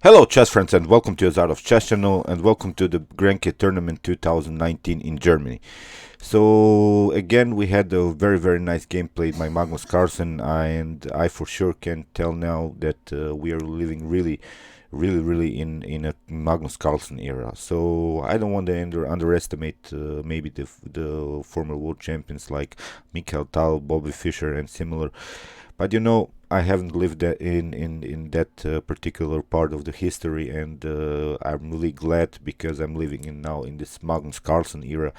Hello chess friends and welcome to Azar of Chess channel and welcome to the Grenke tournament 2019 in Germany. So again we had a very nice game played by Magnus Carlsen, and I for sure can tell now that we are living really in a Magnus Carlsen era. So I don't want to underestimate maybe the former world champions like Mikhail Tal, Bobby Fischer and similar. But you know, I haven't lived in that particular part of the history, and I'm really glad because I'm living now in this Magnus Carlsen era,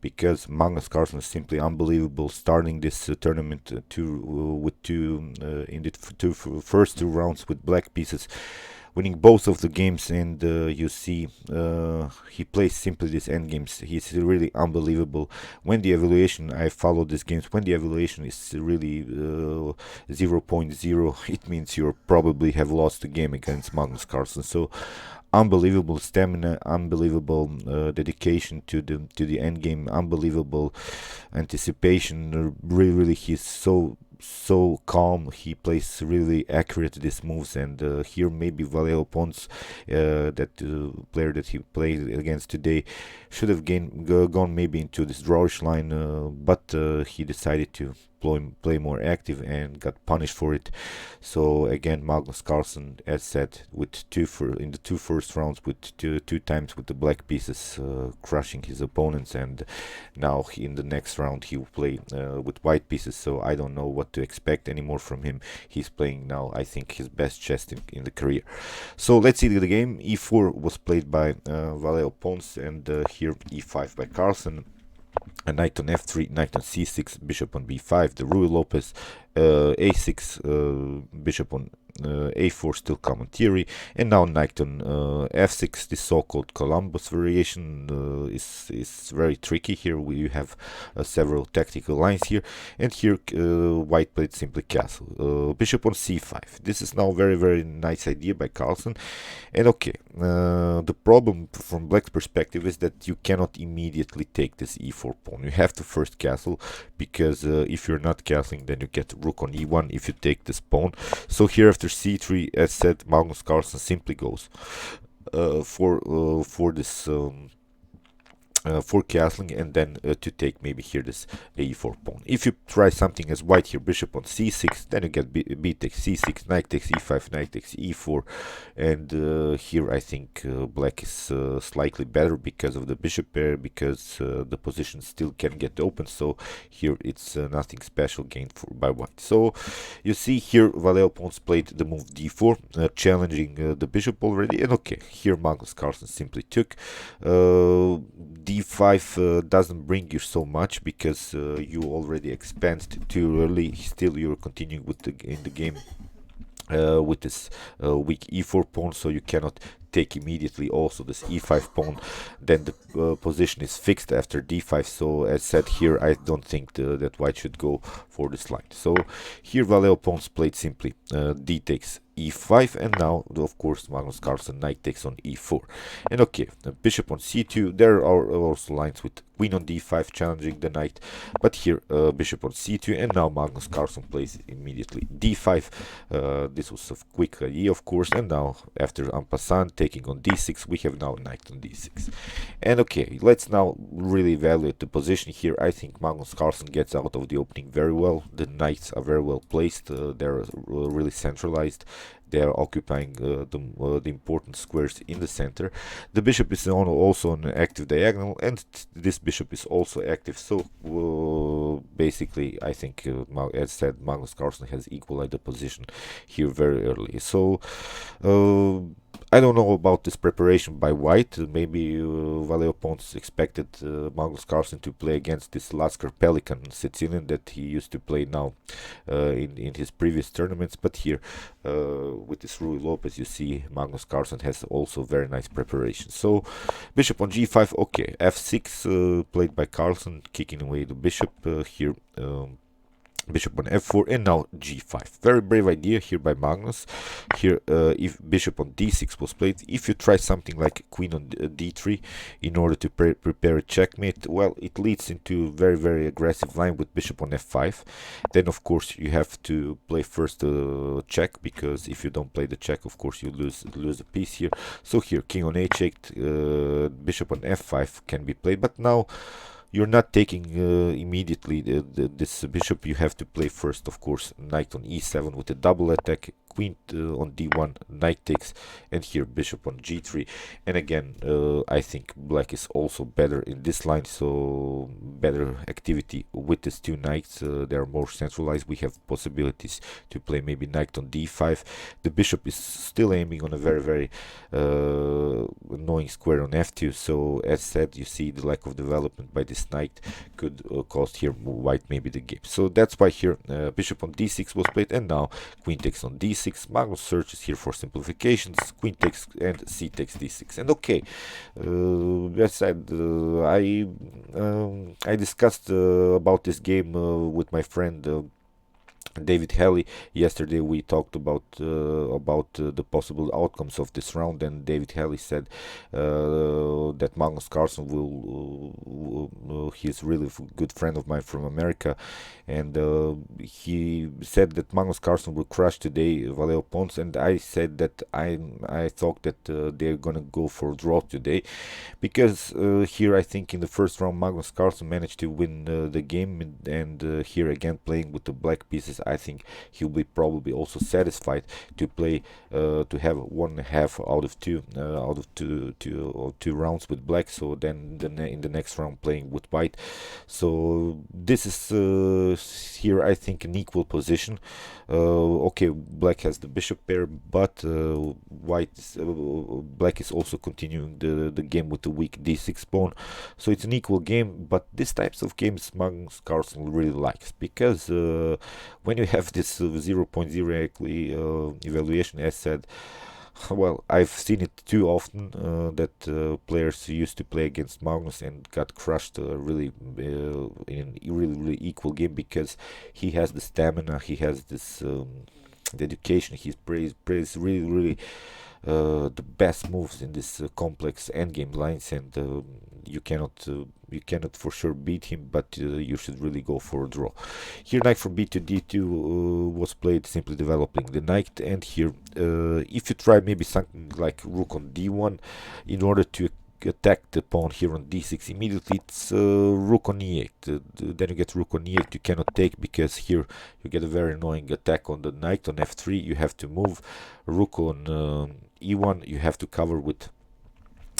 because Magnus Carlsen is simply unbelievable. Starting this tournament with in the first two rounds with black pieces, winning both of the games, and you see he plays simply these end games. He's really unbelievable. When the evaluation, I followed these games, when the evaluation is really 0.0, it means you probably have lost the game against Magnus Carlsen. So unbelievable stamina, unbelievable dedication to the end game, unbelievable anticipation. Really he's so calm. He plays really accurate these moves, and here maybe Vallejo Pons, that player that he played against today, should have gone maybe into this drawish line, but he decided to play more active and got punished for it. So again, Magnus Carlsen, as said, with in the two first rounds with two times with the black pieces, crushing his opponents, and now in the next round he will play with white pieces. So I don't know what to expect anymore from him. He's playing now, I think, his best chess in the career. So let's see the game. E4 was played by Vallejo Pons, and here E5 by Carlsen. A knight on F3, knight on C6, bishop on B5, the Ruy Lopez, A6, bishop on A4, still common theory, and now knight on F6. This so-called Columbus variation is very tricky. Here we have several tactical lines here, and here white played simply castle, bishop on C5. This is now very nice idea by Carlsen, and okay, the problem from black's perspective is that you cannot immediately take this E4 pawn. You have to first castle, because if you're not castling, then you get rook on E1 if you take this pawn. So here after C3, as said, Magnus Carlsen simply goes for this for castling, and then to take maybe here this E4 pawn. If you try something as white here, bishop on C6, then you get B takes C6, knight takes E5, knight takes E4, and here I think black is slightly better because of the bishop pair, because the position still can get open. So here it's nothing special gained by white. So you see here Vallejo Pons played the move D4, challenging the bishop already, and okay, here Magnus Carlsen simply took. D5 doesn't bring you so much, because you already expanded too early. Still you're continuing with in the game with this weak E4 pawn, so you cannot take immediately also this E5 pawn. Then the position is fixed after D5. So as said here, I don't think that white should go for this line. So here Vallejo Pons played simply D takes E5, and now of course Magnus Carlsen knight takes on E4, and okay, bishop on C2. There are also lines with queen on D5 challenging the knight, but here bishop on C2, and now Magnus Carlsen plays immediately D5. This was a quick idea, of course, and now after en passant taking on D6, we have now knight on D6. And okay, let's now really evaluate the position here. I think Magnus Carlsen gets out of the opening very well. The knights are very well placed. They're really centralized. They are occupying the important squares in the center. The bishop is also on an active diagonal, and this bishop is also active. So basically, I think, as said, Magnus Carlsen has equalized the position here very early. So I don't know about this preparation by white. Maybe Vallejo Pons expected Magnus Carlsen to play against this Lasker Pelican Sicilian that he used to play now in his previous tournaments. But here, with this Ruy Lopez, you see Magnus Carlsen has also very nice preparation. So bishop on G5, okay, F6 played by Carlsen, kicking away the bishop here. bishop on f4, and now g5. Very brave idea here by Magnus. Here if bishop on d6 was played, if you try something like queen on d3 in order to prepare a checkmate, well, it leads into a very aggressive line with bishop on f5. Then of course you have to play first check, because if you don't play the check, of course you lose a piece here. So here king on h8, bishop on f5 can be played, but now you're not taking immediately this bishop. You have to play first, of course, knight on e7 with a double attack, queen on d1, knight takes, and here bishop on g3. And again, I think black is also better in this line, so better activity with these two knights. They are more centralized. We have possibilities to play maybe knight on d5. The bishop is still aiming on a very annoying square on f2, so as said, you see the lack of development by this knight could cost here white maybe the game. So that's why here bishop on d6 was played, and now queen takes on d6. Magnus searches here for simplifications, queen takes and c takes d6. And okay, as said, I discussed about this game with my friend David Halley. Yesterday we talked about the possible outcomes of this round, and David Halley said that Magnus Carlsen will he's really a good friend of mine from America, and he said that Magnus Carlsen will crush today Vallejo Pons, and I said that I thought that they're gonna go for a draw today, because here I think in the first round Magnus Carlsen managed to win the game, and here again playing with the black pieces, I think he'll be probably also satisfied to play to have 1.5 out of two rounds with black. So then in the next round playing with white. So this is here I think an equal position. Okay, black has the bishop pair, but black is also continuing the game with the weak d6 pawn. So it's an equal game, but these types of games Magnus Carlsen really likes, because when you have this 0.0 evaluation, as said, well, I've seen it too often that players used to play against Magnus and got crushed really in a really equal game, because he has the stamina, he has this dedication, he plays really the best moves in this complex endgame lines, and you cannot for sure beat him, but you should really go for a draw. Here knight from b2 d2 was played, simply developing the knight, and here if you try maybe something like rook on d1 in order to attack the pawn here on d6 immediately, it's rook on e8. Then you get rook on e8, you cannot take, because here you get a very annoying attack on the knight on f3. You have to move rook on e1, you have to cover with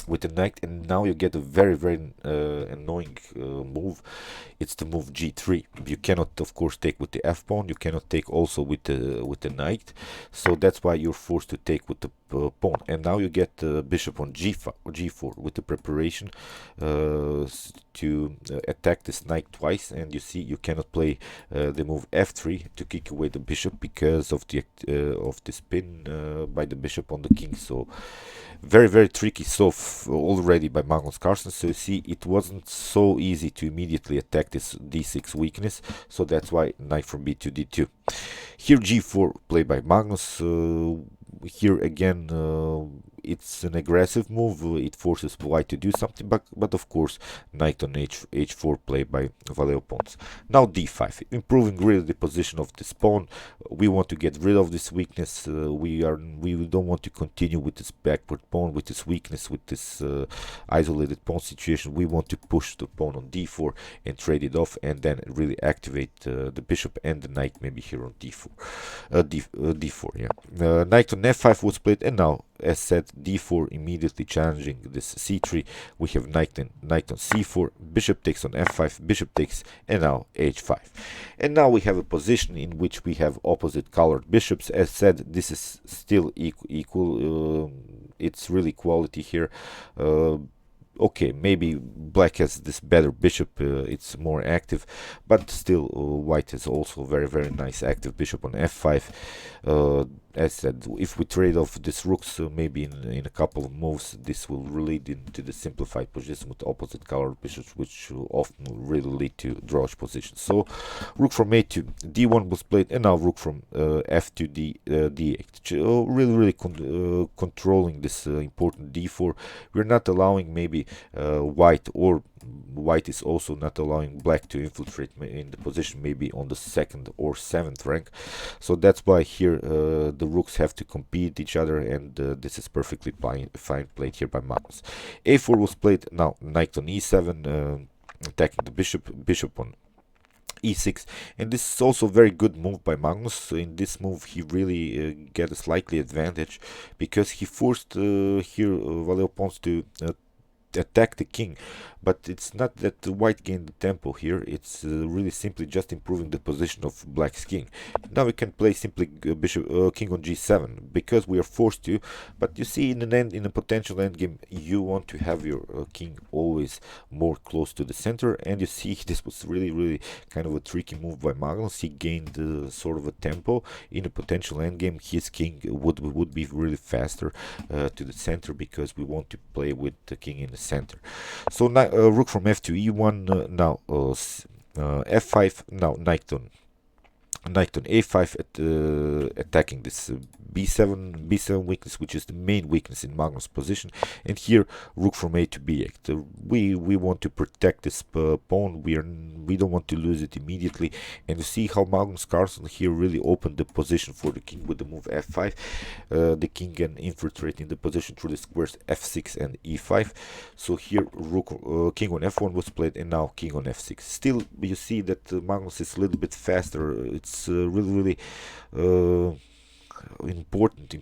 the knight, and now you get a very annoying move. It's the move g3. You cannot of course take with the f pawn, you cannot take also with the knight, so that's why you're forced to take with the pawn. And now you get bishop on g4 with the preparation to attack this knight twice, and you see you cannot play the move f3 to kick away the bishop because of the spin by the bishop on the king. So very tricky solve already by Magnus Carlsen. So you see it wasn't so easy to immediately attack this d6 weakness, so that's why knight from b2 d2. Here g4 played by Magnus. Here again it's an aggressive move, it forces white to do something, but of course knight on h4 played by Vallejo Pons. Now d5, improving really the position of this pawn. We want to get rid of this weakness. We don't want to continue with this backward pawn, with this weakness, with this isolated pawn situation. We want to push the pawn on d4 and trade it off, and then really activate the bishop and the knight maybe here on d4. D4, yeah. Knight on f5 was played, and now, as said, d4 immediately challenging this c3. We have knight on c4, bishop takes on f5, bishop takes, and now h5. And now we have a position in which we have opposite colored bishops. As said, this is still equal. It's really quality here. Okay, maybe black has this better bishop, it's more active, but still white is also very nice active bishop on f5. as said, if we trade off this rooks, maybe in a couple of moves, this will lead into the simplified position with opposite colored bishops, which often really lead to drawish positions. So rook from a to d1 was played, and now rook from f to d8. Really controlling this important d4. We're not allowing maybe white is also not allowing black to infiltrate in the position, maybe on the 2nd or 7th rank. So that's why here the rooks have to compete each other, and this is perfectly fine played here by Magnus. a4 was played, now knight on e7, attacking the bishop on e6, and this is also a very good move by Magnus. So in this move he really get a slightly advantage, because he forced here Vallejo Pons to attack the king, but it's not that the white gained the tempo here, it's really simply just improving the position of black's king. Now we can play simply king on g7, because we are forced to, but you see in a potential endgame you want to have your king always more close to the center, and you see this was really kind of a tricky move by Magnus. He gained sort of a tempo. In a potential endgame his king would be really faster to the center, because we want to play with the king in the center. So now rook from f to e1, now f5, now knight on a5, attacking this b7 weakness, which is the main weakness in Magnus' position. And here rook from a to b8. We want to protect this pawn. We don't want to lose it immediately. And you see how Magnus Carlsen here really opened the position for the king with the move f5. The king can infiltrate in the position through the squares f6 and e5. So here king on f1 was played, and now king on f6. Still you see that Magnus is a little bit faster. It's really important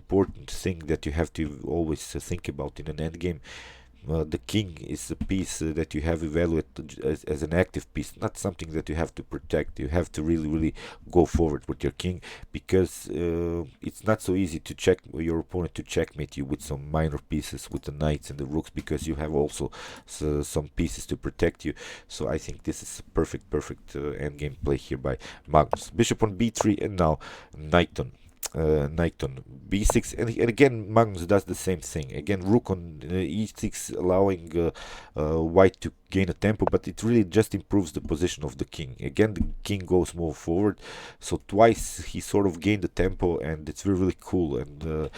thing that you have to always think about in an endgame. The king is a piece that you have evaluated as an active piece, not something that you have to protect. You have to really go forward with your king, because it's not so easy to check your opponent to checkmate you with some minor pieces with the knights and the rooks, because you have also some pieces to protect you. So I think this is a perfect endgame play here by Magnus. Bishop on b3, and now knight on b6, and again Magnus does the same thing. Again rook on e6, allowing white to gain a tempo, but it really just improves the position of the king. Again the king goes more forward, so twice he sort of gained the tempo, and it's really cool and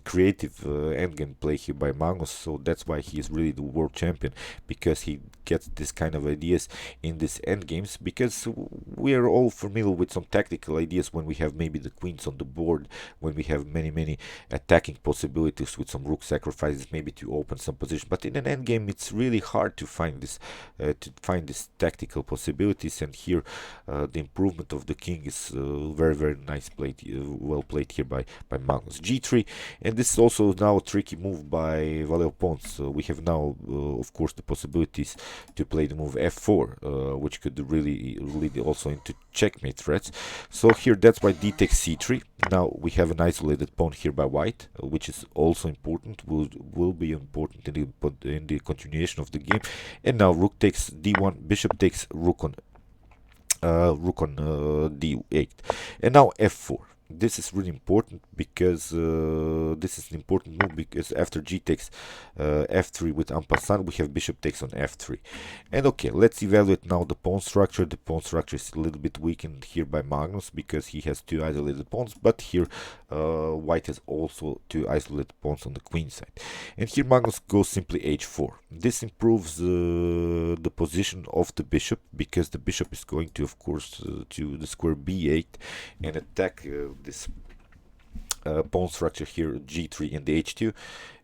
creative endgame play here by Magnus. So that's why he is really the world champion, because he gets this kind of ideas in these endgames, because we are all familiar with some tactical ideas when we have maybe the queens on the board, when we have many attacking possibilities with some rook sacrifices, maybe to open some position. But in an endgame it's really hard to find this these tactical possibilities, and here the improvement of the king is very nice played, well played here by Magnus. G3, and this is also now a tricky move by Vallejo Pons. So we have now of course the possibilities to play the move f4, which could really lead also into checkmate threats. So here that's why d takes c3. Now we have an isolated pawn here by white, which is also important, will be important in the continuation of the game. And now rook takes d1, bishop takes rook on d8, and now f4. This is really important, because this is an important move, because after g takes f3 with en passant, we have bishop takes on f3. And okay, let's evaluate now the pawn structure. The pawn structure is a little bit weakened here by Magnus, because he has two isolated pawns, but here white has also two isolated pawns on the queen side. And here Magnus goes simply h4. This improves the position of the bishop, because the bishop is going to, of course, to the square b8 and attack this pawn structure here, g3 and h2.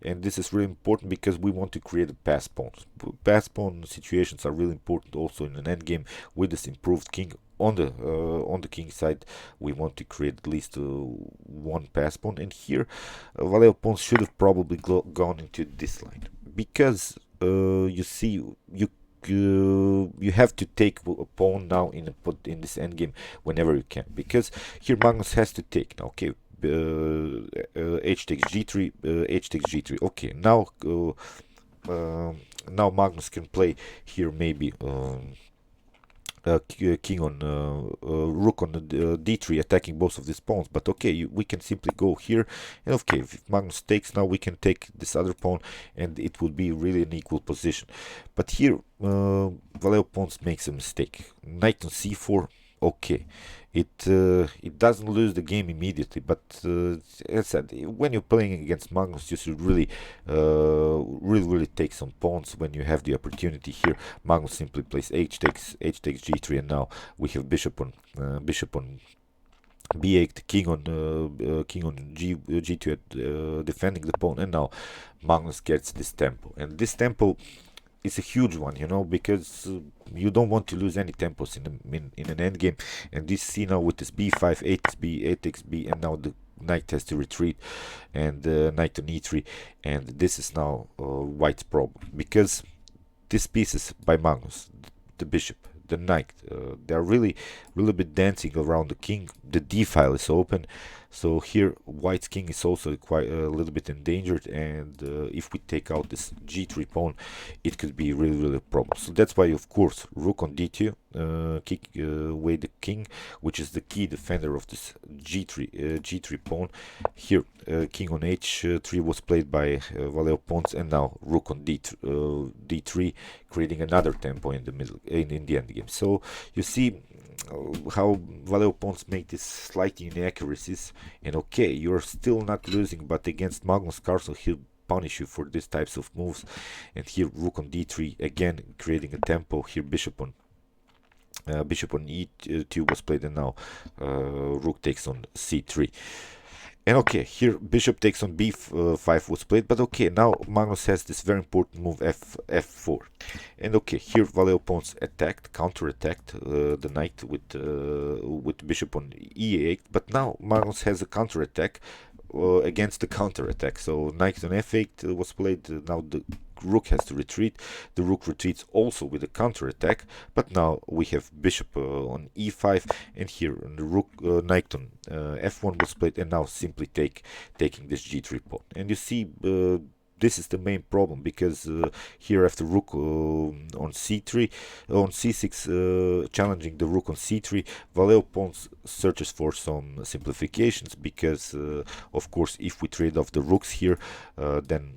And this is really important, because we want to create a pass pawns. Pass pawn situations are really important also in an endgame with this improved king. On the king side we want to create at least one pass pawn, and here Vallejo Pons should have probably gone into this line, because you see you have to take a pawn now in this endgame whenever you can, because here Magnus has to take now. Okay, h takes g3, h takes g3. Okay, now now Magnus can play here maybe king on rook on d3, attacking both of these pawns. But okay, we can simply go here, and okay, if Magnus takes, now we can take this other pawn, and it would be really an equal position. But here Vallejo Pons makes a mistake. Knight on c4. Okay, it doesn't lose the game immediately, but as I said, when you're playing against Magnus, you should really really take some pawns when you have the opportunity. Here Magnus simply plays h takes g3, and now we have bishop on b8, king on g2, defending the pawn, and now Magnus gets this tempo, and this tempo is a huge one, you know, because you don't want to lose any tempos in an endgame. And this see now with this b5, 8xb, 8xb, and now the knight has to retreat, and knight on e3, and this is now white's problem, because these pieces by Magnus, the bishop, the knight, they're really bit dancing around the king. The d file is open, so here white's king is also quite a little bit endangered, and if we take out this g3 pawn, it could be really a problem. So that's why, of course, rook on d2, kick away the king, which is the key defender of this g3 pawn. Here king on h3 was played by Vallejo Pons, and now rook on d3, creating another tempo in the middle, in the endgame. So you see how Vallejo Pons make these slight inaccuracies, and okay, you're still not losing, but against Magnus Carlsen, he'll punish you for these types of moves. And here rook on d3, again creating a tempo. Here bishop on e2 was played, and now rook takes on c3. And okay, here bishop takes on b5 was played, but okay, now Magnus has this very important move f4. And okay, here Vallejo Pons attacked, counter-attacked the knight with bishop on e8, but now Magnus has a counter-attack against the counter-attack. So knight on f8 was played, now the rook has to retreat. The rook retreats also with a counter-attack, but now we have bishop on e5, and here the rook knight on f1 was played, and now simply taking this g3 pawn. And you see this is the main problem, because here after rook on c3, on c6, challenging the rook on c3, Vallejo Pons searches for some simplifications, because of course if we trade off the rooks here, then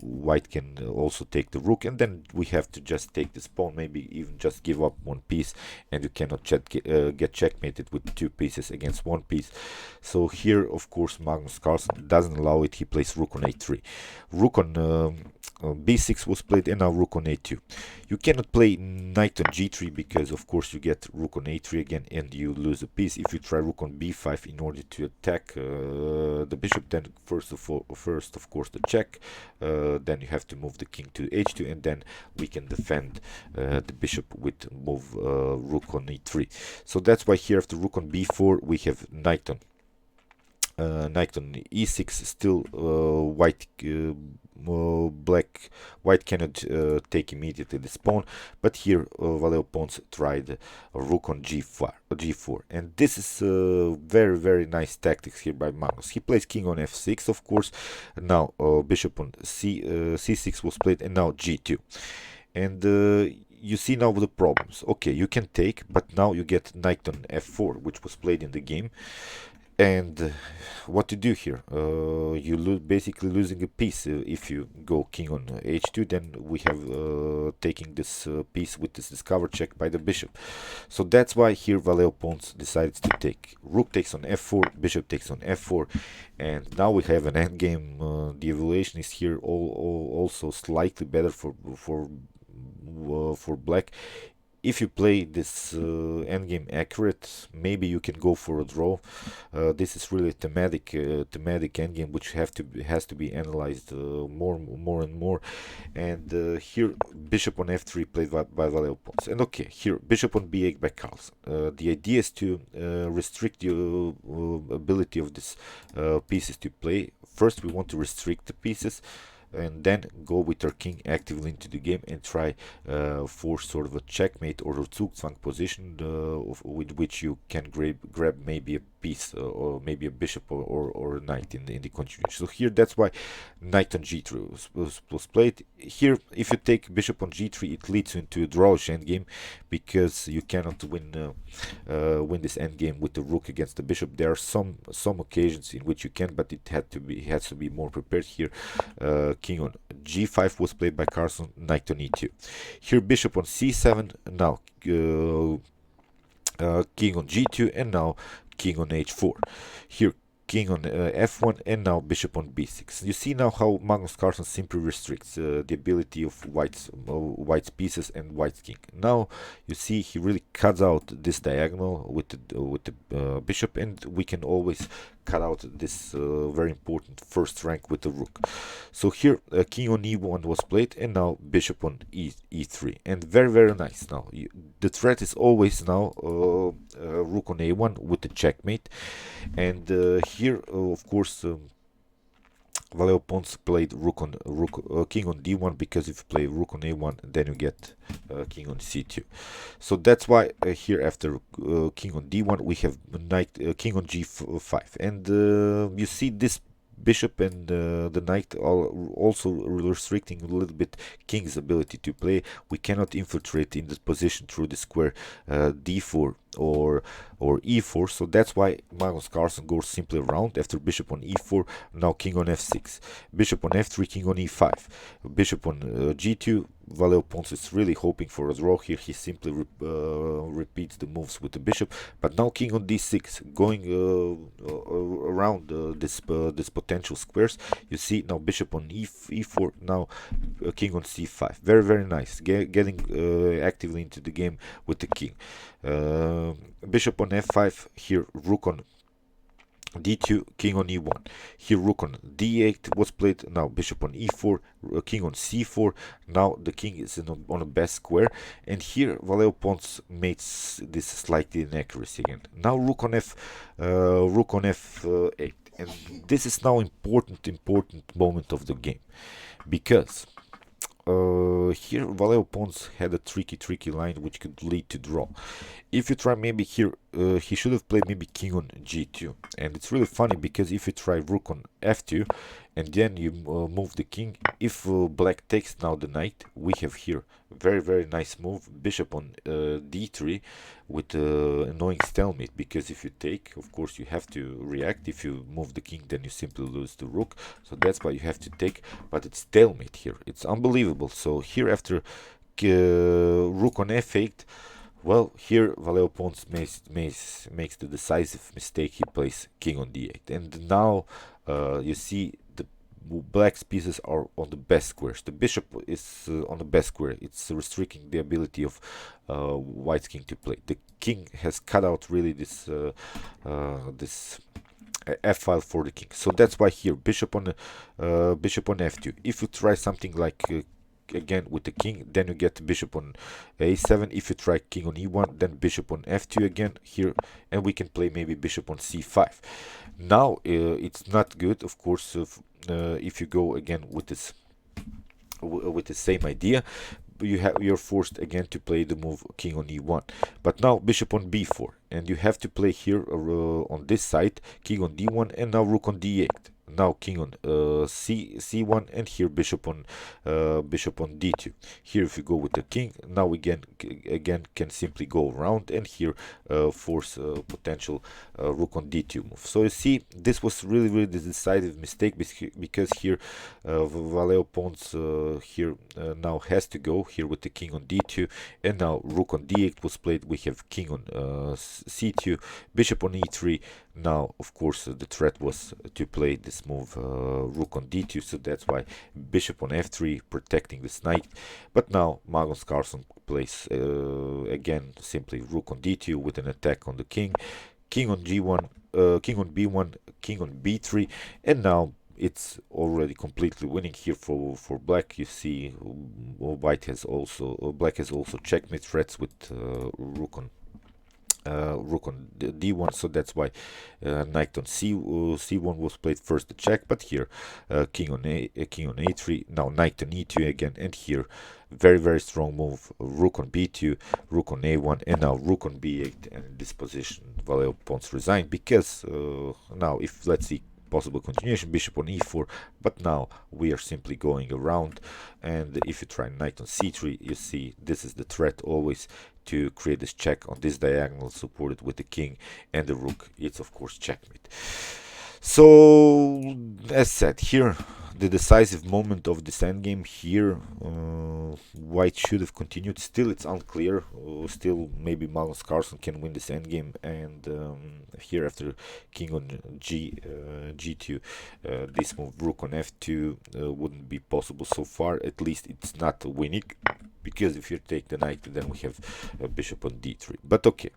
white can also take the rook, and then we have to just take this pawn, maybe even just give up one piece, and you cannot get checkmated with two pieces against one piece. So here of course Magnus Carlsen doesn't allow it. He plays rook on a3. Rook on b6 was played, and now rook on a2. You cannot play knight on g3, because of course you get rook on a3 again, and you lose a piece. If you try rook on b5 in order to attack the bishop, then first of course the check, then you have to move the king to h2, and then we can defend the bishop with move rook on e3. So that's why here after rook on b4 we have knight on e6. Still white cannot take immediately this pawn, but here Vallejo Pons tried rook on g4, and this is very nice tactics here by Magnus. He plays king on f6, of course. Now bishop on c6 was played, and now g2, and you see now the problems. Okay, you can take, but now you get knight on f4, which was played in the game. And what to do here? You basically losing a piece. If you go king on h2, then we have taking this piece with this discover check by the bishop. So that's why here Vallejo Pons decides to take. Rook takes on f4, bishop takes on f4, and now we have an endgame. The evaluation is here also slightly better for black. If you play this endgame accurate, maybe you can go for a draw. This is really a thematic endgame, which has to be analyzed more and more. And here bishop on f3 played by Vallejo Pons. And okay, here bishop on b8 by Carlsen. The idea is to restrict the ability of these pieces to play. First, we want to restrict the pieces, and then go with our king actively into the game and try for sort of a checkmate or a Zugzwang position with which you can grab maybe a piece, or maybe a bishop or a knight in the continuation. So here that's why knight on g3 was played. Here, if you take bishop on g3, it leads you into a drawish endgame, because you cannot win this endgame with the rook against the bishop. There are some occasions in which you can, but it has to be more prepared. Here, king on g5 was played by Carlsen, knight on e2. Here, bishop on c7. Now king on g2, and now king on h4. Here, king on f1, and now bishop on b6. You see now how Magnus Carlsen simply restricts the ability of white's pieces and white's king. Now you see he really cuts out this diagonal with the bishop, and we can always cut out this very important first rank with the rook. So here king on e1 was played, and now bishop on e3, and very nice. Now the threat is always now rook on a1 with the checkmate, and here of course Vallejo Pons played king on d1, because if you play rook on a1, then you get king on c2. So that's why here after king on d1 we have king on g5, and you see this bishop and the knight are also restricting a little bit king's ability to play. We cannot infiltrate in this position through the square d4 or e4, so that's why Magnus Carlsen goes simply around. After bishop on e4, now king on f6, bishop on f3, king on e5, bishop on g2. Vallejo Pons is really hoping for a draw here. He simply repeats the moves with the bishop, but now king on d6, going around this potential squares. You see now bishop on e4, now king on c5. Very nice, getting actively into the game with the king. Bishop on f5, here rook on d2, king on e1. Here rook on d8 was played. Now bishop on e4, king on c4. Now the king is on a best square, and here Vallejo Pons makes this slightly inaccuracy again. Now rook on f8, and this is now important moment of the game, because here Vallejo Pons had a tricky line which could lead to draw. If you try maybe here, he should have played maybe king on g2, and it's really funny because if you try rook on f2 and then you move the king, if black takes now the knight, we have here very nice move, bishop on d3 with annoying stalemate, because if you take, of course you have to react. If you move the king, then you simply lose the rook, so that's why you have to take, but it's stalemate here. It's unbelievable. So here after rook on f8, well, here Vallejo Pons makes the decisive mistake. He plays king on d8, and now you see the black's pieces are on the best squares. The bishop is on the best square. It's restricting the ability of white's king to play. The king has cut out really this f file for the king. So that's why here bishop on f2. If you try something like again with the king, then you get bishop on a7. If you try king on e1, then bishop on f2 again here, and we can play maybe bishop on c5. Now it's not good, of course, if you go again with this with the same idea. You're forced again to play the move king on e1, but now bishop on b4, and you have to play here on this side king on d1, and now rook on d8. Now king on c1, and here bishop on d2. Here if you go with the king, now again can simply go around, and here force potential rook on d2 move. So you see, this was really the decisive mistake, because here Vallejo Pons here now has to go here with the king on d2, and now rook on d8 was played. We have king on c2, bishop on e3. Now of course the threat was to play this move rook on d2, so that's why bishop on f3 protecting this knight. But now Magnus Carlsen plays again simply rook on d2 with an attack on the king, king on g1, king on b1, king on b3, and now it's already completely winning here for black. You see black has also checkmate threats with rook on d1, so that's why knight on c1 was played first, the check, but here king on a3, now knight on e2 again, and here very strong move, rook on b2, rook on a1, and now rook on b8, and in this position Vallejo Pons resigned, because now, if let's see possible continuation, bishop on e4, but now we are simply going around, and if you try knight on c3, you see this is the threat always, to create this check on this diagonal supported with the king and the rook. It's of course checkmate. So as said, here the decisive moment of this endgame. Here white should have continued. Still it's unclear. Still maybe Magnus Carlsen can win this endgame, and here after king on g2, this move rook on f2 wouldn't be possible so far. At least it's not winning, because if you take the knight, then we have bishop on d3. But okay,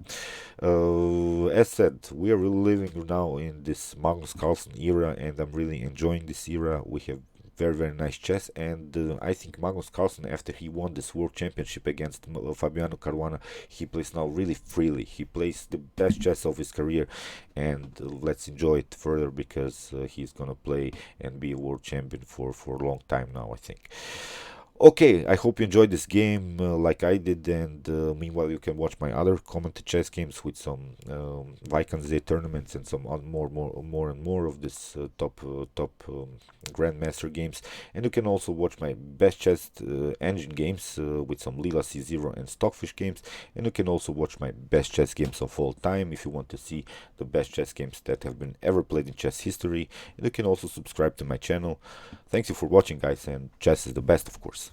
as said, we are really living now in this Magnus Carlsen era, and I'm really enjoying this era. We have very nice chess, and I think Magnus Carlsen, after he won this world championship against Fabiano Caruana, he plays now really freely. He plays the best chess of his career, and let's enjoy it further, because he's gonna play and be a world champion for a long time now, I think. Okay, I hope you enjoyed this game like I did, and meanwhile you can watch my other commented chess games with some Vikings Day tournaments and some more of this top Grandmaster games, and you can also watch my best chess engine games with some Lila C0 and Stockfish games, and you can also watch my best chess games of all time if you want to see the best chess games that have been ever played in chess history, and you can also subscribe to my channel. Thanks you for watching, guys, and chess is the best, of course.